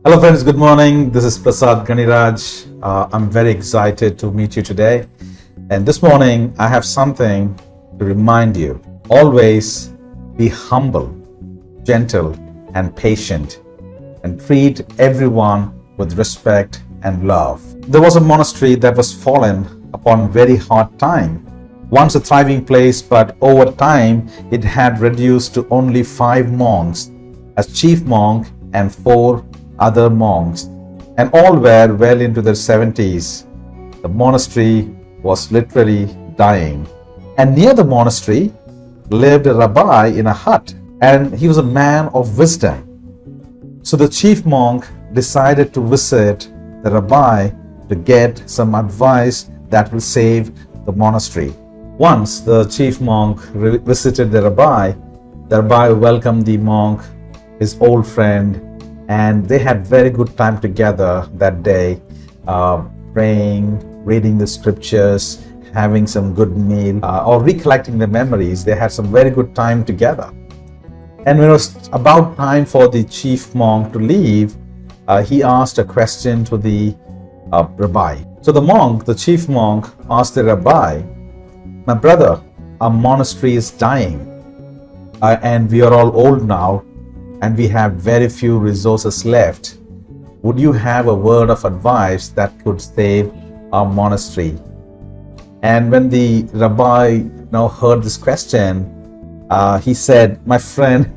Hello friends, good morning. This is Prasath Ganiraj. I'm very excited to meet you today. And this morning I have something to remind you. Always be humble, gentle and patient, and treat everyone with respect and love. There was a monastery that was fallen upon very hard time. Once a thriving place, but over time it had reduced to only 5 monks as chief monk and 4 other monks, and all were well into their 70s. The monastery was literally dying. And near the monastery lived a rabbi in a hut, and he was a man of wisdom. So the chief monk decided to visit the rabbi to get some advice that will save the monastery. Once the chief monk visited the rabbi welcomed the monk, his old friend, and they had very good time together that day, praying, reading the scriptures, having some good meal, or recollecting the memories. They had some very good time together. And when it was about time for the chief monk to leave, he asked a question to the rabbi. So the chief monk asked the rabbi, "My brother, our monastery is dying, and we are all old now, and we have very few resources left. Would you have a word of advice that could save our monastery?" And when the rabbi now heard this question, he said, "My friend,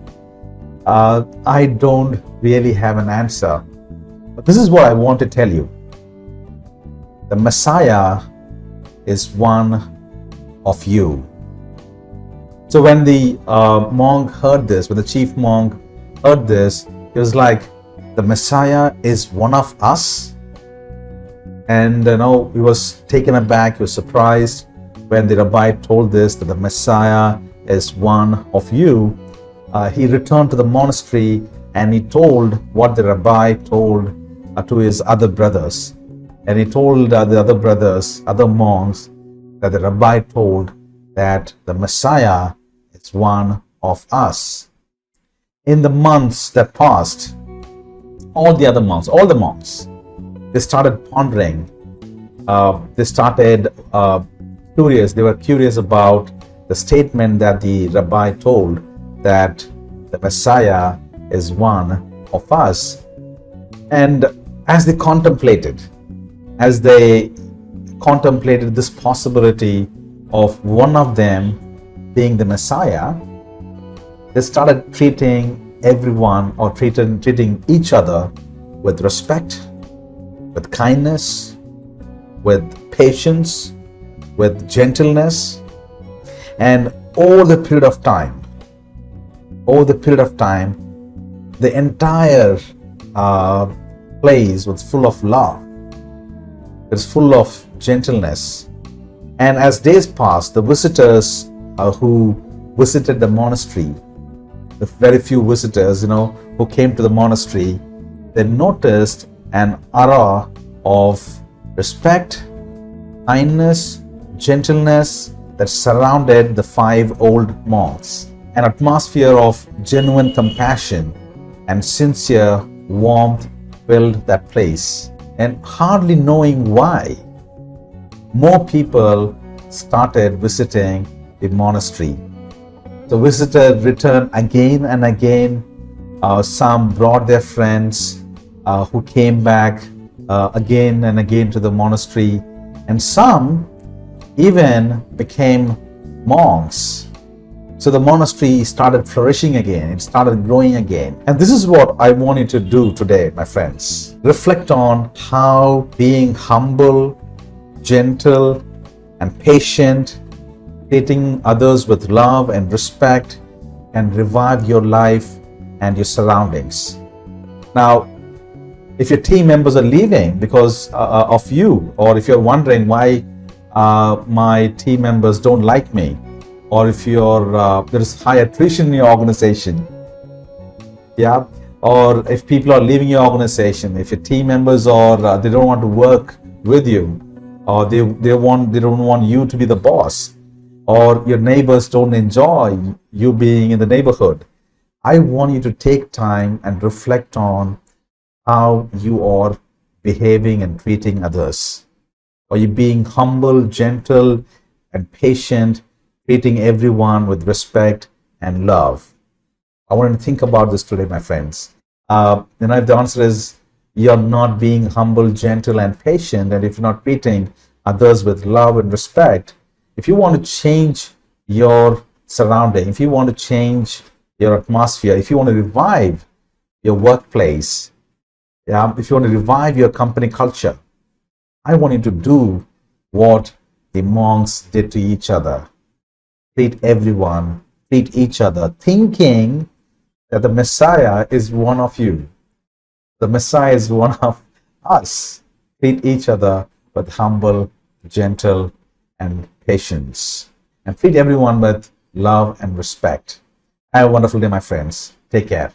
I don't really have an answer. But this is what I want to tell you. The Messiah is one of you." So when the monk heard this, when the chief monk heard this, he was like, "The Messiah is one of us?" And he was taken aback, he was surprised when the rabbi told this, that the Messiah is one of you. He returned to the monastery and he told what the rabbi told to his other brothers. And he told the other brothers, other monks, that the rabbi told that the Messiah is one of us. In the months that passed, all the monks, they started pondering. They started curious. They were curious about the statement that the rabbi told, that the Messiah is one of us. And as they contemplated this possibility of one of them being the Messiah, they started treating everyone, or treating each other with respect, with kindness, with patience, with gentleness. And over the period of time, the entire place was full of love. It was full of gentleness. And as days passed, the visitors who visited the monastery, the very few visitors, who came to the monastery, they noticed an aura of respect, kindness, gentleness that surrounded the 5 old monks. An atmosphere of genuine compassion and sincere warmth filled that place. And hardly knowing why, more people started visiting the monastery. The visitors returned again and again. Some brought their friends who came back again and again to the monastery, and some even became monks. So the monastery started flourishing again, it started growing again. And this is what I want you to do today, my friends. Reflect on how being humble, gentle, and patient, treating others with love and respect, can revive your life and your surroundings. Now, if your team members are leaving because of you, or if you're wondering why my team members don't like me, or if there is high attrition in your organization, or if people are leaving your organization, if your team members or they don't want to work with you, or they don't want you to be the boss, or your neighbors don't enjoy you being in the neighborhood, I want you to take time and reflect on how you are behaving and treating others. Are you being humble, gentle, and patient, treating everyone with respect and love? I want to think about this today, my friends. If the answer is you're not being humble, gentle, and patient, and if you're not treating others with love and respect, if you want to change your surrounding, if you want to change your atmosphere, if you want to revive your workplace, if you want to revive your company culture, I want you to do what the monks did to each other. Treat everyone, treat each other, thinking that the Messiah is one of you. The Messiah is one of us. Treat each other with humble, gentle, and patience. And treat everyone with love and respect. Have a wonderful day, my friends. Take care.